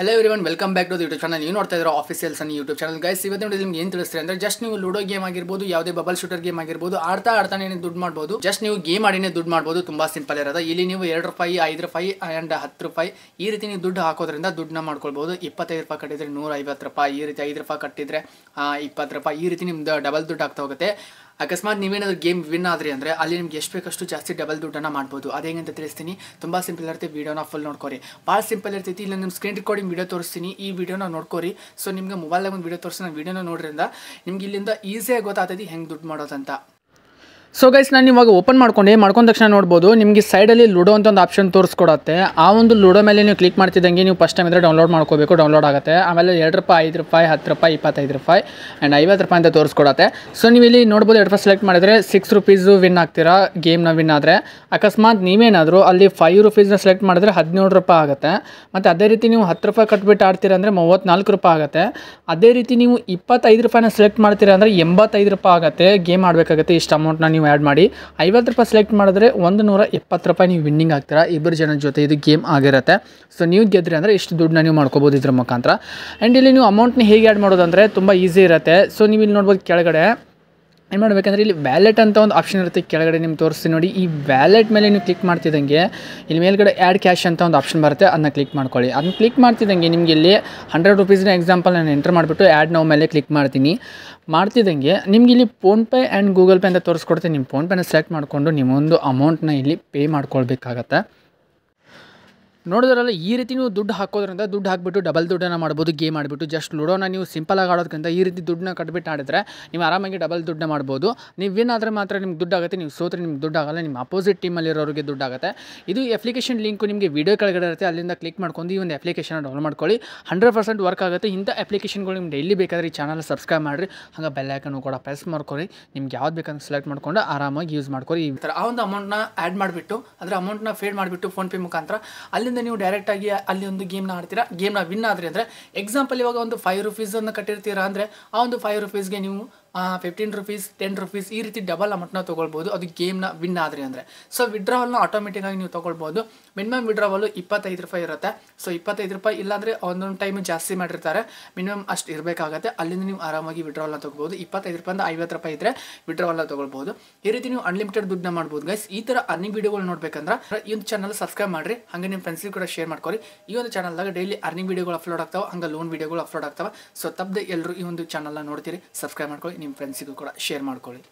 Hello everyone, welcome back to the YouTube channel. ನೀವು ನೋಡ್ತಾ ಇರೋ ಆಫೀಸಿಯಲ್ ಸನ್ ಯೂಟ್ಯೂಬ್ ಚಾನಲ್ ಗೈಸ್. ಇವತ್ತು ನೋಡಿ ನಿಮ್ಗೆ ಏನು ತಿಳಿಸ್ತಾರೆ ಅಂದ್ರೆ ಜಸ್ಟ್ ನೀವು ಲೂಡೋ ಗೇಮ್ ಆಗಿರ್ಬೋದು, ಯಾವುದೇ ಬಬಲ್ ಶೂಟರ್ ಗೇಮ್ ಆಗಿರ್ಬೋದು, ಆಡ್ತಾನೆ ದುಡ್ಡು ಮಾಡ್ಬೋದು. ಜಸ್ಟ್ ನೀವು ಗೇಮ್ ಆಡಿನೇ ದುಡ್ಡು ಮಾಡ್ಬೋದು. ತುಂಬಾ ಸಿಂಪಲ್ ಇರೋದು. ಇಲ್ಲಿ ನೀವು 2 ರೂಪಾಯಿ, 5 ರೂಪಾಯಿ ಅಂಡ್ 10 ರೂಪಾಯಿ ಈ ರೀತಿ ನೀವು ದುಡ್ಡು ಹಾಕೋದ್ರಿಂದ ದುಡ್ಡನ್ನ ಮಾಡ್ಕೊಳ್ಬಹುದು. 25 ರೂಪಾಯಿ ಕಟ್ಟಿದ್ರೆ 150 ರೂಪಾಯಿ, ಈ ರೀತಿ 5 ರೂಪಾಯಿ ಕಟ್ಟಿದ್ರೆ 20 ರೂಪಾಯಿ, ಈ ರೀತಿ ನಿಮ್ದು ಡಬಲ್ ದುಡ್ಡು ಆಗ್ತಾ ಹೋಗುತ್ತೆ. ಅಕಸ್ಮಾತ್ ನೀವೇನಾದರೂ ಗೇಮ್ ವಿನ್ ಆದ್ರಿ ಅಂದರೆ ಅಲ್ಲಿ ನಿಮ್ಗೆ ಎಷ್ಟು ಬೇಕಷ್ಟು ಜಾಸ್ತಿ ಡಬಲ್ ದುಡ್ಡನ್ನು ಮಾಡ್ಬೋದು. ಅದು ಹೆಂಗಂತ ತಿಳಿಸ್ತೀನಿ. ತುಂಬ ಸಿಂಪಲ್ ಇರುತ್ತೆ. ವೀಡಿಯೋನ ಫುಲ್ ನೋಡ್ಕೊರಿ. ಭಾಳ ಸಿಂಪಲ್ ಇರ್ತೈತಿ. ಇಲ್ಲ ನಿಮ್ಮ ಸ್ಕ್ರೀನ್ ರೆಕಾರ್ಡಿಂಗ್ ವೀಡಿಯೋ ತೋರಿಸ್ತೀನಿ. ಈ ವಿಡಿಯೋನ ನೋಡ್ಕೊರಿ. ಸೊ ನಿಮ್ಗೆ ಮೊಬೈಲಾಗ ಒಂದು ವೀಡಿಯೋ ತೋರಿಸಿ ನಾನು ವೀಡಿಯೋನ ನೋಡ್ರಿಂದ ನಿಮ್ಗೆ ಇಲ್ಲಿಂದ ಈಸಿಯಾಗಿ ಗೊತ್ತಾಗ್ತೈತಿ ಹೆಂಗೆ ದುಡ್ಡು ಮಾಡೋದಂತ. ಸೊ ಗೈಸ್, ನಾನು ಇವಾಗ ಓಪನ್ ಮಾಡ್ಕೊಂಡ ತಕ್ಷಣ ನೋಡ್ಬೋದು ನಿಮಗೆ ಸೈಡಲ್ಲಿ ಲೂಡೋ ಅಂತ ಒಂದು ಆಪ್ಷನ್ ತೋರಿಸ್ಕೊಡತ್ತೆ. ಆ ಒಂದು ಲೂಡೋ ಮೇಲೆ ನೀವು ಕ್ಲಿಕ್ ಮಾಡ್ತಿದ್ದಂಗೆ ನೀವು ಫಸ್ಟ್ ಟೈಮ್ ಇದ್ರೆ ಡೌನ್ಲೋಡ್ ಮಾಡ್ಕೋಬೇಕು. ಡೌನ್ಲೋಡ್ ಆಗುತ್ತೆ. ಆಮೇಲೆ 2 ರೂಪಾಯಿ, 5 ರೂಪಾಯಿ, 10 ರೂಪಾಯಿ, 25 ರೂಪಾಯಿ ಆ್ಯಂಡ್ 50 ರೂಪಾಯಿ ಅಂತ ತೋರಿಸ್ಕೊಡತ್ತೆ. ಸೊ ನೀವು ಇಲ್ಲಿ ನೋಡ್ಬೋದು 2 ರೂಪಾಯಿ ಸೆಲೆಕ್ಟ್ ಮಾಡಿದರೆ 6 ರೂಪೀಸು ವಿನ್ ಆಗ್ತೀರಾ ಗೇಮ್ನ ವಿನ್ ಆದರೆ. ಅಕಸ್ಮಾತ್ ನೀವೇನಾದರೂ ಅಲ್ಲಿ 5 ರೂಪೀಸ್ನ ಸೆಲೆಕ್ಟ್ ಮಾಡಿದ್ರೆ 17 ರೂಪಾಯಿ ಆಗುತ್ತೆ. ಮತ್ತು ಅದೇ ರೀತಿ ನೀವು 10 ರೂಪಾಯಿ ಕಟ್ಬಿಟ್ಟು ಆಡ್ತೀರಾ ಅಂದರೆ 34 ರೂಪಾಯಿ ಆಗುತ್ತೆ. ಅದೇ ರೀತಿ ನೀವು 25 ರೂಪಾಯಿನ ಸೆಲೆಕ್ಟ್ ಮಾಡ್ತೀರಾ ಅಂದರೆ 85 ರೂಪಾಯಿ ಆಗುತ್ತೆ. ಗೇಮ್ ಆಡಬೇಕಾಗುತ್ತೆ. ಇಷ್ಟು ಅಮೌಂಟ್ನ ನೀವು ಆ್ಯಡ್ ಮಾಡಿ 50 ರೂಪಾಯಿ ಸೆಲೆಕ್ಟ್ ಮಾಡಿದ್ರೆ 170 ರೂಪಾಯಿ ನೀವು ವಿನ್ನಿಂಗ್ ಆಗ್ತೀರಾ. ಇಬ್ಬರು ಜನದ ಜೊತೆ ಇದು ಗೇಮ್ ಆಗಿರುತ್ತೆ. ಸೊ ನೀವು ಗೆದ್ದರೆ ಅಂದರೆ ಇಷ್ಟು ದುಡ್ಡನ್ನ ನೀವು ಮಾಡ್ಕೋಬೋದು ಇದ್ರ ಮುಖಾಂತರ. ಆ್ಯಂಡ್ ಇಲ್ಲಿ ನೀವು ಅಮೌಂಟ್ನ ಹೇಗೆ ಆ್ಯಡ್ ಮಾಡೋದಂದರೆ ತುಂಬ ಈಸಿ ಇರುತ್ತೆ. ಸೊ ನೀವು ಇಲ್ಲಿ ನೋಡ್ಬೋದು ಕೆಳಗಡೆ ಏನು ಮಾಡಬೇಕಂದ್ರೆ ಇಲ್ಲಿ ವ್ಯಾಲೆಟ್ ಅಂತ ಒಂದು ಆಪ್ಷನ್ ಇರುತ್ತೆ. ಕೆಳಗಡೆ ನಿಮ್ಗೆ ತೋರಿಸ್ತೀನಿ ನೋಡಿ. ಈ ವ್ಯಾಲೆಟ್ ಮೇಲೆ ನೀವು ಕ್ಲಿಕ್ ಮಾಡ್ತಿದ್ದಂಗೆ ಇಲ್ಲಿ ಮೇಲ್ಗಡೆ ಆ್ಯಡ್ ಕ್ಯಾಶ್ ಅಂತ ಒಂದು ಆಪ್ಷನ್ ಬರುತ್ತೆ. ಅದನ್ನ ಕ್ಲಿಕ್ ಮಾಡ್ಕೊಳ್ಳಿ. ಅದನ್ನ ಕ್ಲಿಕ್ ಮಾಡ್ತಿದ್ದಂಗೆ ನಿಮಗೆ ಇಲ್ಲಿ 100 ರೂಪೀಸ್ನ ಎಕ್ಸಾಂಪಲ್ ನಾನು ಎಂಟರ್ ಮಾಡಿಬಿಟ್ಟು ಆ್ಯಡ್ ನೌ ಮೇಲೆ ಕ್ಲಿಕ್ ಮಾಡ್ತಿದ್ದಂಗೆ ನಿಮ್ಗೆ ಇಲ್ಲಿ ಫೋನ್ಪೇ ಆ್ಯಂಡ್ ಗೂಗಲ್ ಪೇ ಅಂತ ತೋರಿಸ್ಕೊಡ್ತೀನಿ. ನಿಮ್ಮ ಫೋನ್ಪೇನ ಸೆಲೆಕ್ಟ್ ಮಾಡಿಕೊಂಡು ನಿಮ್ಮೊಂದು ಅಮೌಂಟ್ನ ಇಲ್ಲಿ ಪೇ ಮಾಡ್ಕೊಳ್ಬೇಕಾಗತ್ತೆ. ನೋಡಿದ್ರಲ್ಲ, ಈ ರೀತಿ ನೀವು ದುಡ್ಡು ಹಾಕೋದ್ರಿಂದ ದುಡ್ಡು ಹಾಕಿಬಿಟ್ಟು ಡಬಲ್ ದುಡ್ಡನ್ನು ಮಾಡ್ಬೋದು. ಗೇಮ್ ಮಾಡಿಬಿಟ್ಟು ಜಸ್ಟ್ ಲೂಡೋನ ನೀವು ಸಿಂಪಲಾಗಿ ಆಡೋದಕ್ಕಿಂತ ಈ ರೀತಿ ದುಡ್ಡನ್ನ ಕಟ್ಬಿಟ್ಟು ಆಡಿದ್ರೆ ನೀವು ಆರಾಮಾಗಿ ಡಬಲ್ ದುಡ್ಡನ್ನ ಮಾಡ್ಬೋದು. ನೀವು ವಿನ್ ಆದರೆ ಮಾತ್ರ ನಿಮ್ಗೆ ದುಡ್ಡು ಆಗುತ್ತೆ. ನೀವು ಸೋತ್ರೆ ನಿಮ್ಗೆ ದುಡ್ಡು ಆಗಲ್ಲ. ನಿಮ್ಮ ಅಪೋಸಿಟ್ ಟೀಮಲ್ಲಿರೋರಿಗೆ ದುಡ್ಡು ಆಗುತ್ತೆ. ಇದು ಅಪ್ಲಿಕೇಶನ್ ಲಿಂಕು ನಿಮಗೆ ವೀಡಿಯೋ ಕೆಳಗಡೆ ಇರುತ್ತೆ. ಅಲ್ಲಿಂದ ಕ್ಲಿಕ್ ಮಾಡ್ಕೊಂಡು ಈ ಒಂದು ಅಪ್ಲಿಕೇಶನ್ ಡೌನ್ಲೋಡ್ ಮಾಡ್ಕೊಳ್ಳಿ. 100% ವರ್ಕ್ ಆಗುತ್ತೆ. ಇಂಥ ಅಪ್ಲಿಕೇಶನ್ಗಳು ನಿಮ್ಗೆ ಡೈಲಿ ಬೇಕಾದರೆ ಈ ಚಾನಲ್ ಸಬ್ಸ್ಕ್ರೈಬ್ ಮಾಡಿರಿ. ಹಾಗೆ ಬೆಲ್ ಐಕನ್ನು ಕೂಡ ಪ್ರೆಸ್ ಮಾಡ್ಕೊಳ್ಳಿ. ನಿಮ್ಗೆ ಯಾವ್ದು ಬೇಕಂತ ಸೆಲೆಕ್ಟ್ ಮಾಡ್ಕೊಂಡು ಆರಾಮಾಗಿ ಯೂಸ್ ಮಾಡ್ಕೊಳ್ಳಿ. ಈ ಥರ ಆ ಒಂದು ಅಮೌಂಟ್ನ ಆ್ಯಡ್ ಮಾಡಿಬಿಟ್ಟು ಅದರ ಅಮೌಂಟ್ನ ಫೇಡ್ ಮಾಡಿಬಿಟ್ಟು ಫೋನ್ಪೇ ಮುಖಾಂತರ ಅಲ್ಲಿಂದ ನೀವು ಡೈರೆಕ್ಟಾಗಿ ಅಲ್ಲಿ ಒಂದು ಗೇಮ್ನ ಆಡ್ತೀರಾ. ಗೇಮ್ನ ವಿನ್ ಆದರೆ ಅಂದರೆ ಎಕ್ಸಾಂಪಲ್ ಇವಾಗ ಒಂದು 5 ರೂಪೀಸನ್ನು ಕಟ್ಟಿರ್ತೀರಾ ಅಂದರೆ ಆ ಒಂದು 5 ರೂಪೀಸ್ಗೆ ನೀವು 15 ರೂಪೀಸ್, 10 ರೂಪೀಸ್ ಈ ರೀತಿ ಡಬಲ್ ಅಮೌಂಟ್ನ ತೊಗೊಳ್ಬೋದು. ಅದು ಗೇಮ್ನ ವಿನ್ ಆದರೆ ಅಂದರೆ. ಸೊ ವಿಡ್ರಾವಲ್ನ ಆಟೋಮೆಟಿಕ್ಕಾಗಿ ನೀವು ತೊಗೊಳ್ಬೋದು. ಮಿನಿಮಮ್ ವಿಡ್ರಾವಲು 25 ರೂಪಾಯಿ ಇರುತ್ತೆ. ಸೊ 25 ರೂಪಾಯಿ ಇಲ್ಲಾಂದರೆ ಒಂದೊಂದು ಟೈಮ್ ಜಾಸ್ತಿ ಮಾಡಿರ್ತಾರೆ. ಮಿನಿಮಮ್ ಅಷ್ಟು ಇರಬೇಕಾಗತ್ತೆ. ಅಲ್ಲಿಂದ ನೀವು ಆರಾಮಾಗಿ ವಿಡ್ರಾವಲ್ನ ತೊಗೊಬೋದು. 25 ರೂಪಾಯಿಂದ 50 ರೂಪಾಯಿ ಇದ್ದರೆ ವಿಡ್ರಾವಲ್ನ ತೊಗೊಳ್ಬೋದು. ಈ ರೀತಿ ನೀವು ಅನ್ಲಿಮಿಟೆಡ್ ದುಡ್ಡನ್ನ ಮಾಡ್ಬೋದು ಗೈಸ್. ಈ ಥರ ಅರ್ನಿಂಗ್ ವೀಡಿಯೋಗಳು ನೋಡ್ಬೇಕಂದ್ರೆ ಈ ಒಂದು ಚಾನಲ್ ಸಬ್ಸ್ಕ್ರೈಬ್ ಮಾಡಿರಿ. ಹಾಗೆ ನಿಮ್ಮ ಫ್ರೆಂಡ್ಸ್ಗೆ ಕೂಡ ಶೇರ್ ಮಾಡ್ಕೊಳ್ಳಿ. ಈ ಒಂದು ಚಾನಲ್ದಾಗ ಡೈಲಿ ಅರ್ನಿಂಗ್ ವೀಡಿಯೋಗಳು ಅಪ್ಲೋಡ್ ಆಗ್ತಾವೆ. ಹಂಗೆ ಲೋನ್ ವೀಡಿಯೋಗಳು ಅಪ್ಲೋಡ್ ಆಗ್ತಾವೆ. ಸೊ ತಪ್ಪದೆ ಎಲ್ಲರೂ ಈ ಒಂದು ಚಾನಲ್ನ ನೋಡ್ತೀರಿ. ಸಬ್ಸ್ಕ್ರೈಬ್ ಮಾಡ್ಕೊಳ್ಳಿ. ನಿಮ್ಮ ಫ್ರೆಂಡ್ಸಿಗೂ ಕೂಡ ಶೇರ್ ಮಾಡ್ಕೊಳ್ಳಿ.